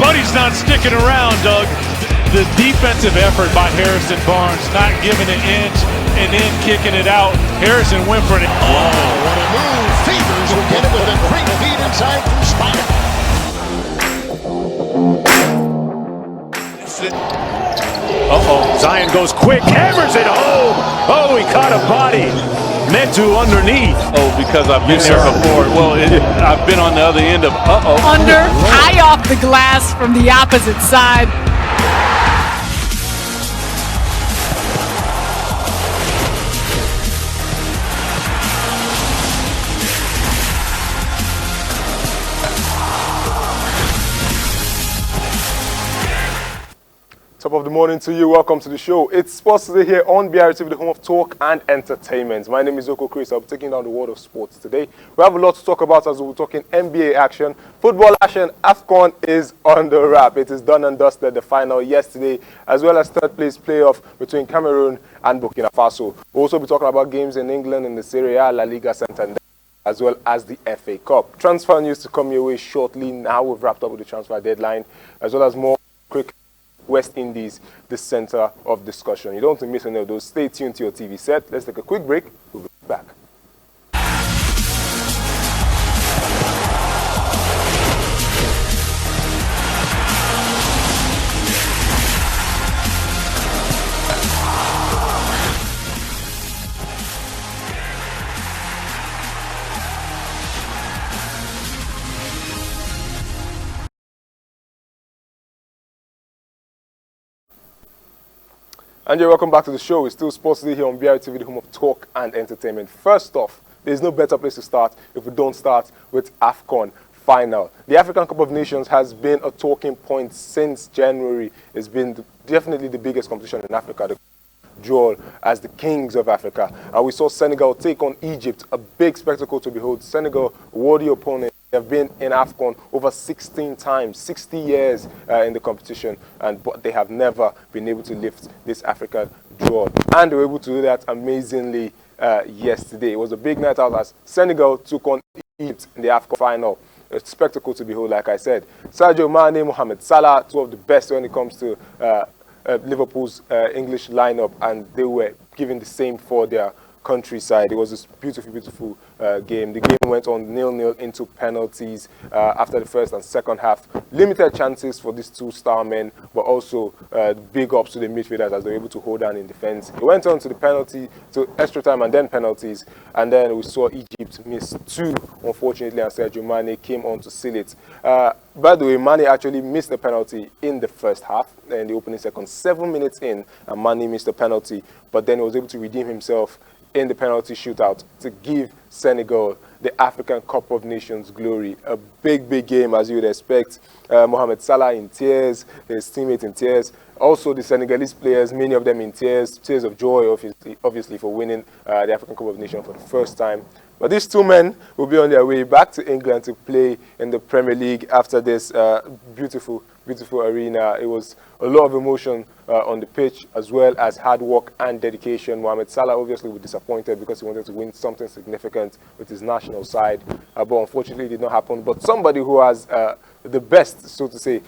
Buddy's not sticking around, Doug. The defensive effort by Harrison Barnes, not giving an inch and then kicking it out. Harrison went for it. Oh, what a move. Fevers will get it with a great feed inside from Spider. Uh-oh, Zion goes quick, hammers it home. Oh, he caught a body. Meant to underneath. Oh, because I've been there before. Well, I've been on the other end of Under, high off the glass from the opposite side. Top of the morning to you. Welcome to the show. It's Sports Today here on BRTV, the home of talk and entertainment. My name is Oko Chris. I'll be taking down the world of sports today. We have a lot to talk about as we're talking NBA action, football action. AFCON is on the wrap. It is done and dusted. The final yesterday, as well as third place playoff between Cameroon and Burkina Faso. We'll also be talking about games in England in the Serie A, La Liga, Santander, as well as the FA Cup. Transfer news to come your way shortly. Now we've wrapped up with the transfer deadline, as well as more quick West Indies, the center of discussion. You don't want to miss any of those. Stay tuned to your TV set. Let's take a quick break. We'll be back. And welcome back to the show. It's still Sports Today here on BRTV, the home of talk and entertainment. First off, there's no better place to start if we don't start with AFCON Final. The African Cup of Nations has been a talking point since January. It's been definitely the biggest competition in Africa, the draw as the kings of Africa. And we saw Senegal take on Egypt, a big spectacle to behold. Senegal, worthy opponent. They have been in AFCON over 16 times, 60 years in the competition, but they have never been able to lift this African draw. And they were able to do that amazingly yesterday. It was a big night out as Senegal took on Egypt in the AFCON final. A spectacle to behold, like I said. Sadio Mane, Mohamed Salah, two of the best when it comes to Liverpool's English lineup, and they were giving the same for their countryside. It was a beautiful, beautiful game. The game went on 0-0 into penalties after the first and second half. Limited chances for these two star men, but also big ups to the midfielders as they were able to hold on in defense. It went on to the penalty, to extra time and then penalties, and then we saw Egypt miss two, unfortunately, and Sadio Mane came on to seal it. By the way, Mane actually missed the penalty in the first half, in the opening seconds, 7 minutes in, and Mane missed the penalty, but then he was able to redeem himself in the penalty shootout to give Senegal the African Cup of Nations glory. A big, big game, as you would expect. Mohamed Salah in tears, his teammate in tears. Also, the Senegalese players, many of them in tears of joy, obviously for winning the African Cup of Nations for the first time. But these two men will be on their way back to England to play in the Premier League after this beautiful, beautiful arena. It was a lot of emotion on the pitch, as well as hard work and dedication. Mohamed Salah obviously was disappointed because he wanted to win something significant with his national side, but unfortunately it did not happen. But somebody who has the best, so to say,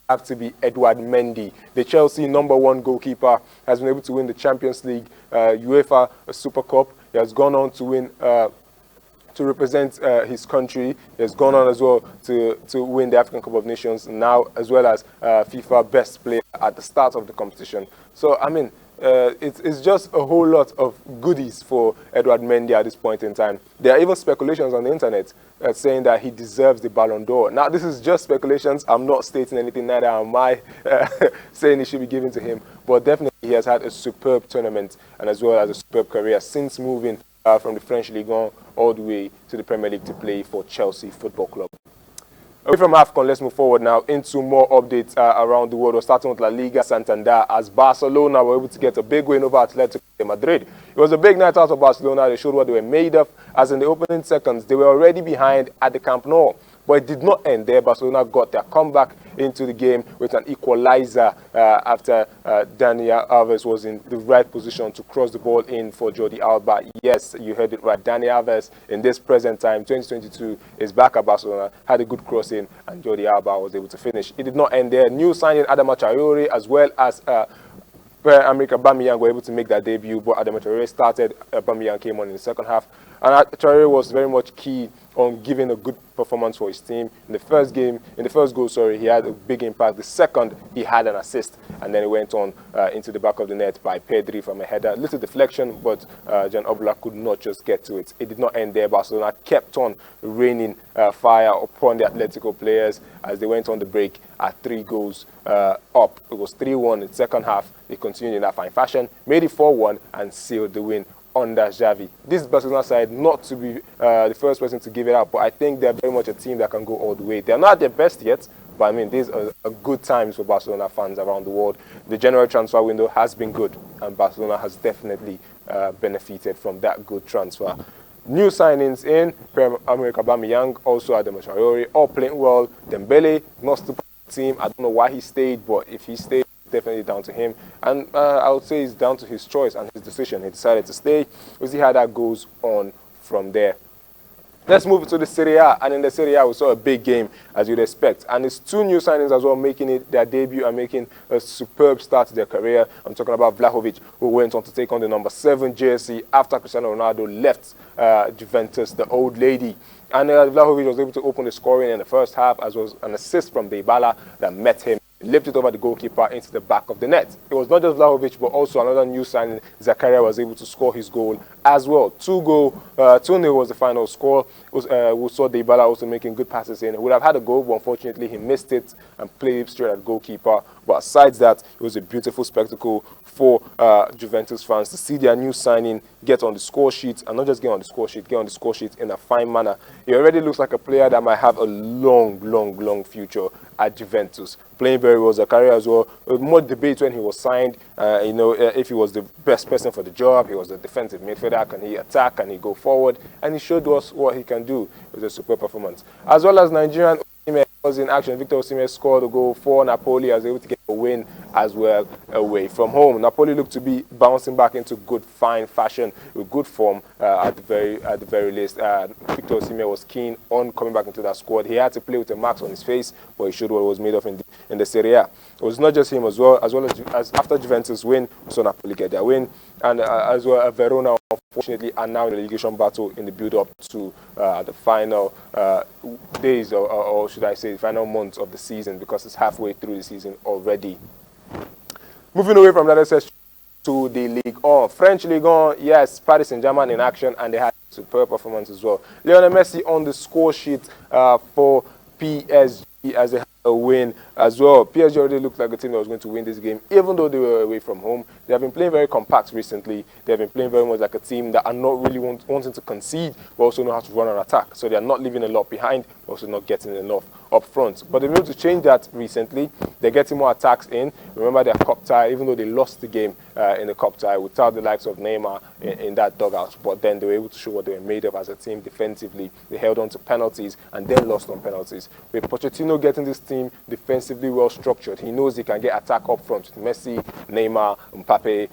have to be Edouard Mendy. The Chelsea #1 goalkeeper has been able to win the Champions League, UEFA Super Cup. He has gone on to win, to represent his country. He has gone on as well to win the African Cup of Nations now, as well as FIFA Best Player at the start of the competition. So, I mean, it's just a whole lot of goodies for Edouard Mendy at this point in time. There are even speculations on the internet saying that he deserves the Ballon d'Or. Now, this is just speculations. I'm not stating anything, neither am I saying it should be given to him. But definitely, he has had a superb tournament and as well as a superb career since moving from the French Ligue 1 all the way to the Premier League to play for Chelsea Football Club. Away from AFCON, let's move forward now into more updates around the world. We're starting with La Liga Santander as Barcelona were able to get a big win over Atletico de Madrid. It was a big night out of Barcelona. They showed what they were made of, as in the opening seconds, they were already behind at the Camp Nou. But it did not end there. Barcelona got their comeback into the game with an equalizer after Dani Alves was in the right position to cross the ball in for Jordi Alba. Yes, you heard it right. Dani Alves, in this present time, 2022, is back at Barcelona, had a good crossing, and Jordi Alba was able to finish. It did not end there. New signing Adama Traore, as well as Pierre-Emerick Aubameyang were able to make their debut, but Adama Traore started. Aubameyang came on in the second half, and Traore was very much key on giving a good performance for his team. In the first goal, he had a big impact. The second, he had an assist, and then he went on into the back of the net by Pedri from a header. Little deflection, but Jan Oblak could not just get to it. It did not end there. Barcelona kept on raining fire upon the Atletico players as they went on the break at 3 goals up. It was 3-1 in the second half. They continued in that fine fashion, made it 4-1, and sealed the win under Xavi. This Barcelona side, not to be the first person to give it up, but I think they're very much a team that can go all the way. They're not at their best yet, but I mean, these are good times for Barcelona fans around the world. The January transfer window has been good, and Barcelona has definitely benefited from that good transfer. New signings in Pierre-Emerick Aubameyang, also Adama Traore, all playing well. Dembele, not the team. I don't know why he stayed, but if he stayed, definitely down to him, and I would say it's down to his choice and his decision. He decided to stay. We'll see how that goes on from there. Let's move to the Serie A, and in the Serie A we saw a big game as you'd expect, and it's 2 new signings as well making it their debut and making a superb start to their career. I'm talking about Vlahovic, who went on to take on the number 7 jersey after Cristiano Ronaldo left Juventus, the old lady. And Vlahovic was able to open the scoring in the first half, as well as an assist from Dybala that met him. Lipped it over the goalkeeper into the back of the net. It was not just Vlahovic, but also another new signing. Zakaria was able to score his goal as well. 2-0 was the final score. We saw Dybala also making good passes in. He would have had a goal, but unfortunately he missed it and played it straight at the goalkeeper. But aside that, it was a beautiful spectacle for Juventus fans to see their new signing get on the score sheet, and not just get on the score sheet in a fine manner. He already looks like a player that might have a long future at Juventus. Playing very well. Zakaria as well. More debate when he was signed, if he was the best person for the job. He was a defensive midfielder. Can he attack? Can he go forward? And he showed us what he can do. It was a super performance. As well as Nigerian was in action. Victor Osimhen scored a goal for Napoli, as able to get a win as well away from home. Napoli looked to be bouncing back into good, fine fashion with good form at the very least. Victor Osimhen was keen on coming back into that squad. He had to play with a mask on his face, but he showed what it was made of in the Serie A. It was not just him as well as after Juventus win, we saw Napoli get their win, and as well Verona unfortunately are now in the relegation battle in the build-up to the final days, or should I say, the final months of the season, because it's halfway through the season already. Moving away from that, let's to the Ligue 1. French Ligue 1, yes, Paris Saint-Germain in action, and they had a superb performance as well. Lionel Messi on the score sheet for PSG as they had a win as well. PSG already looked like a team that was going to win this game, even though they were away from home. They have been playing very compact recently. They have been playing very much like a team that are not really wanting to concede, but also know how to run an attack. So they are not leaving a lot behind, but also not getting enough up front. But they've been able to change that recently. They're getting more attacks in. Remember their cup tie, even though they lost the game in the cup tie without the likes of Neymar in that dugout. But then they were able to show what they were made of as a team defensively. They held on to penalties and then lost on penalties. With Pochettino getting this team defensively well structured, he knows he can get attack up front with Messi, Neymar, Mbappe,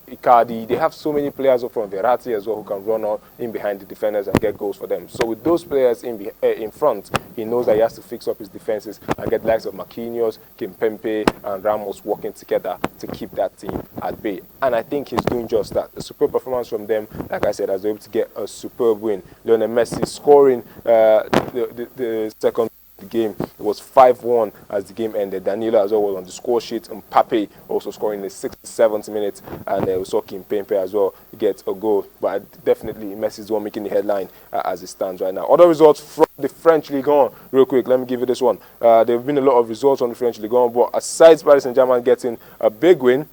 Icardi. They have so many players up front, Verratti as well, who can run on in behind the defenders and get goals for them. So with those players in front, he knows that he has to fix up his defenses and get the likes of Marquinhos, Kimpembe, and Ramos working together to keep that team at bay. And I think he's doing just that. A superb performance from them, like I said, as they're able to get a superb win. Lionel Messi scoring the second game. It was 5-1 as the game ended. Danilo as well was on the score sheet, and Mbappe also scoring in the 67th minute, and we saw Kimpembe as well get a goal. But definitely Messi is the one making the headline as it stands right now. Other results from the French Ligue 1, real quick, let me give you this one. There have been a lot of results on the French Ligue 1, but aside Paris Saint-Germain getting a big win,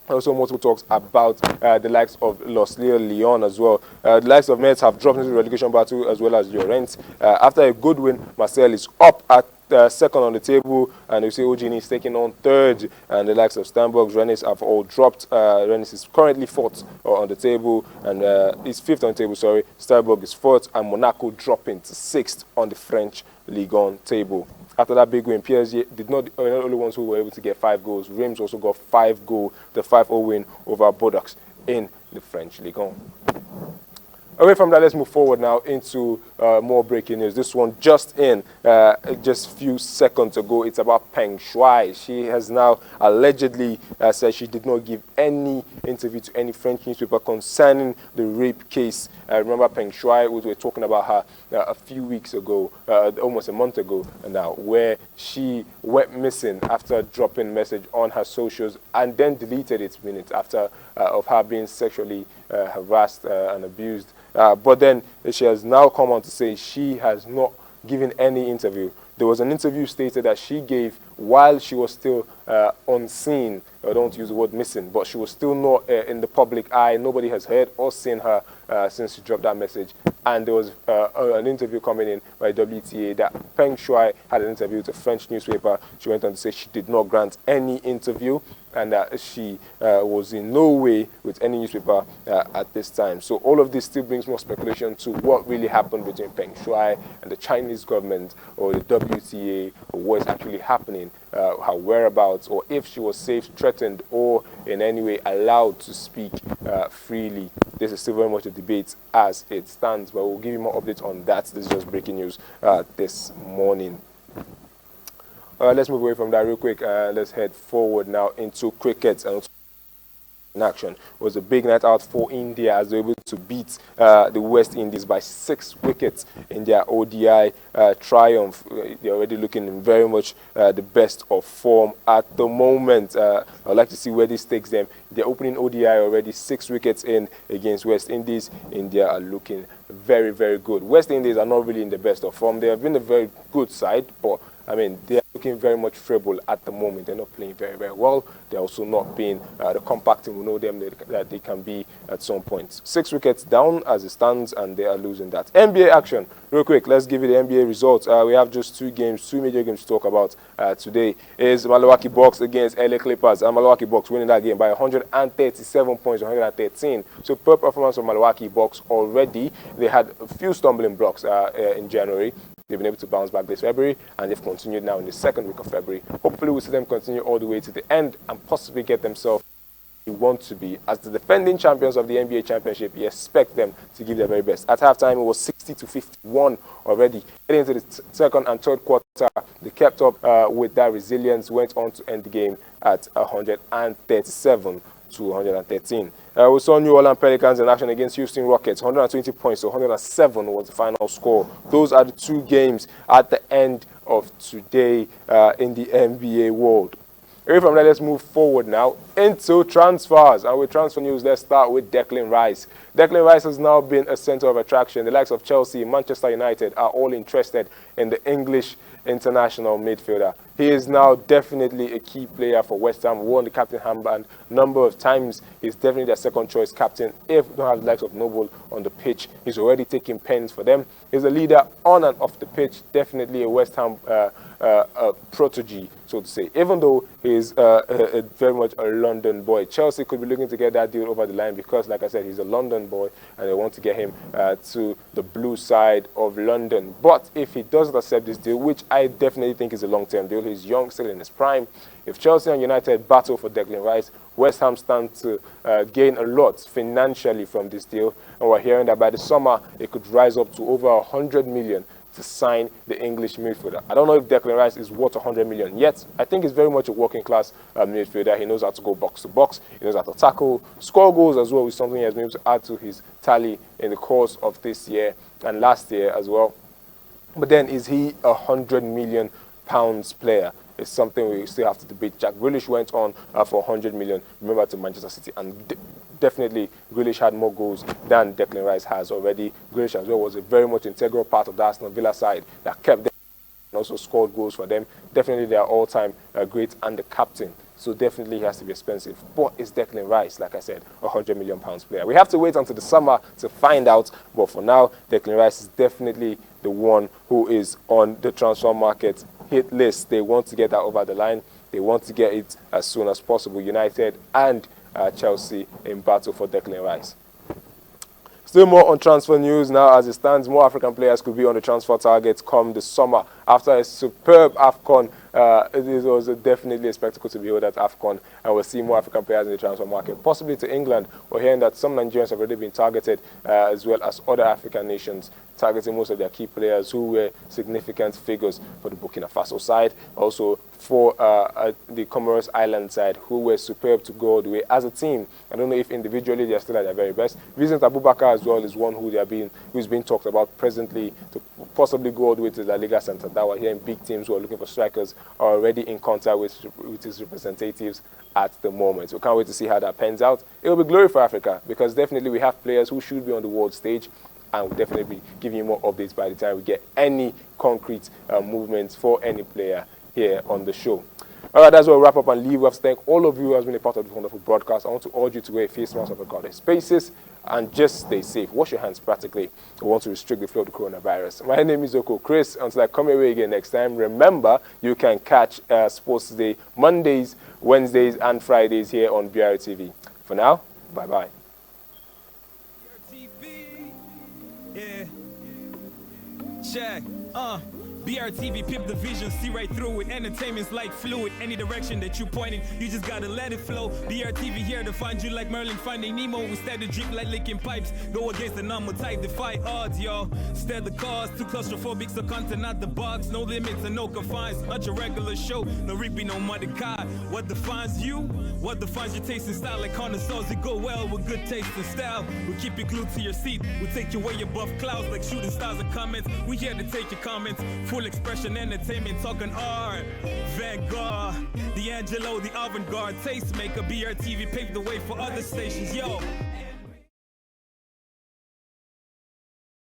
also multiple talks about the likes of Lyon as well. The likes of Metz have dropped into the relegation battle, as well as Llorens. After a good win, Marseille is up at second on the table, and you see Ogini is taking on third, and the likes of Steinberg, Rennes have all dropped. Rennes is currently fourth on the table, and is fifth on the table, sorry. Steinberg is fourth, and Monaco dropping to sixth on the French Ligue 1 table. After that big win, PSG did not are not the only ones who were able to get 5 goals. Reims also got 5-0, the 5-0 win over Bordeaux in the French Ligue 1. Away from that, let's move forward now into more breaking news. This one just in, just a few seconds ago. It's about Peng Shui. She has now allegedly said she did not give any interview to any French newspaper concerning the rape case. Remember Peng Shui, we were talking about her a few weeks ago, almost a month ago now, where she went missing after dropping a message on her socials and then deleted it minutes after of her being sexually harassed and abused. But then she has now come on to say she has not given any interview. There was an interview stated that she gave while she was still unseen. I don't use the word missing, but she was still not in the public eye. Nobody has heard or seen her since she dropped that message. And there was an interview coming in by WTA that Peng Shui had an interview with a French newspaper. She went on to say she did not grant any interview and that she was in no way with any newspaper at this time. So all of this still brings more speculation to what really happened between Peng Shui and the Chinese government or the WTA, or what is actually happening, her whereabouts, or if she was safe, threatened, or in any way allowed to speak freely. This is still very much a debate as it stands, but we'll give you more updates on that. This is just breaking news this morning. Let's move away from that real quick. Let's head forward now into cricket. And in action, it was a big night out for India as they were able to beat the West Indies by 6 wickets in their ODI triumph. They're already looking very much the best of form at the moment. I'd like to see where this takes them. They're opening ODI already 6 wickets in against West Indies. India are looking very, very good. West Indies are not really in the best of form. They have been a very good side, but I mean, they are looking very much feeble at the moment. They're not playing very, very well. They're also not being the compact team. We know them that they can be at some point. 6 wickets down as it stands, and they are losing that. NBA action, real quick. Let's give you the NBA results. We have just 2 major games to talk about today. Is Milwaukee Bucks against LA Clippers, and Milwaukee Bucks winning that game by 137 points, 113. So per performance of Milwaukee Bucks already. They had a few stumbling blocks in January. They've been able to bounce back this February, and they've continued now in the second week of February. Hopefully, we'll see them continue all the way to the end and possibly get themselves where they want to be. As the defending champions of the NBA championship, you expect them to give their very best. At halftime, it was 60-51 already. Heading into the second and third quarter, they kept up with that resilience, went on to end the game at 137 to 113. We saw New Orleans Pelicans in action against Houston Rockets. 120 points to 107 was the final score. Those are the 2 games at the end of today in the NBA world. Away from that, let's move forward now into transfers. And with transfer news, let's start with Declan Rice. Declan Rice has now been a center of attraction. The likes of Chelsea, Manchester United are all interested in the English international midfielder. He is now definitely a key player for West Ham. Won the captain armband a number of times. He's definitely their second choice captain. If we don't have the likes of Noble on the pitch, he's already taking pens for them. He's a leader on and off the pitch. Definitely a West Ham protege, so to say. Even though he's very much a London boy, Chelsea could be looking to get that deal over the line because, like I said, he's a London boy and they want to get him to the blue side of London. But if he doesn't accept this deal, which I definitely think is a long-term deal, he's young, still in his prime. If Chelsea and United battle for Declan Rice, West Ham stand to gain a lot financially from this deal. And we're hearing that by the summer, it could rise up to over 100 million to sign the English midfielder. I don't know if Declan Rice is worth 100 million yet. I think he's very much a working class midfielder. He knows how to go box to box. He knows how to tackle, score goals as well, which is something he has been able to add to his tally in the course of this year and last year as well. But then, is he a £100 million player? It's something we still have to debate. Jack Grealish went on for 100 million, remember, to Manchester City, and definitely Grealish had more goals than Declan Rice has already. Grealish as well was a very much integral part of the Arsenal Villa side that kept them and also scored goals for them. Definitely they are all-time great and the captain. So definitely he has to be expensive. But it's Declan Rice, like I said, a £100 million player. We have to wait until the summer to find out. But for now, Declan Rice is definitely the one who is on the transfer market. hit list. They want to get that over the line. They want to get it as soon as possible. United and Chelsea in battle for Declan Rice. Still more on transfer news now. As it stands, more African players could be on the transfer target come the summer. After a superb AFCON, it was definitely a spectacle to behold at AFCON, and we'll see more African players in the transfer market, possibly to England. We're hearing that some Nigerians have already been targeted, as well as other African nations, targeting most of their key players who were significant figures for the Burkina Faso side, also for the Comoros Island side, who were superb to go all the way as a team. I don't know if individually they are still at their very best. Vincent Abubakar as well is one who's being talked about presently to possibly go all the way to the Liga Santander. We're hearing big teams who are looking for strikers are already in contact with his representatives at the moment. So we can't wait to see how that pans out. It will be glory for Africa, because definitely we have players who should be on the world stage, and we'll definitely be giving you more updates by the time we get any concrete movements for any player here on the show. All right, that's where we'll wrap up and leave. We have to thank all of you who have been a part of this wonderful broadcast. I want to urge you to wear a face mask of recorded spaces and just stay safe. Wash your hands practically. We want to restrict the flow of the coronavirus. My name is Oko Chris. Until I come your way again next time, remember, you can catch Sports Day Mondays, Wednesdays, and Fridays here on BRTV. For now, bye-bye. Yeah. Check. BRTV, pip the vision, see right through it. Entertainment's like fluid. Any direction that you pointing, you just gotta let it flow. BRTV here to find you like Merlin finding Nemo. Instead of drip like licking pipes. Go against the normal type, defy odds, y'all. Instead the cause, too claustrophobic, so content not the box. No limits and no confines. Not your regular show, no reaping, no Mordecai. What defines you? What defines your taste and style? Like connoisseurs, it go well with good taste and style. We'll keep you glued to your seat. We'll take you way above clouds like shooting stars and comments. We here to take your comments. Full expression, entertainment, talking art. Vanguard, D'Angelo, the avant-garde tastemaker. BRTV paved the way for other stations, yo.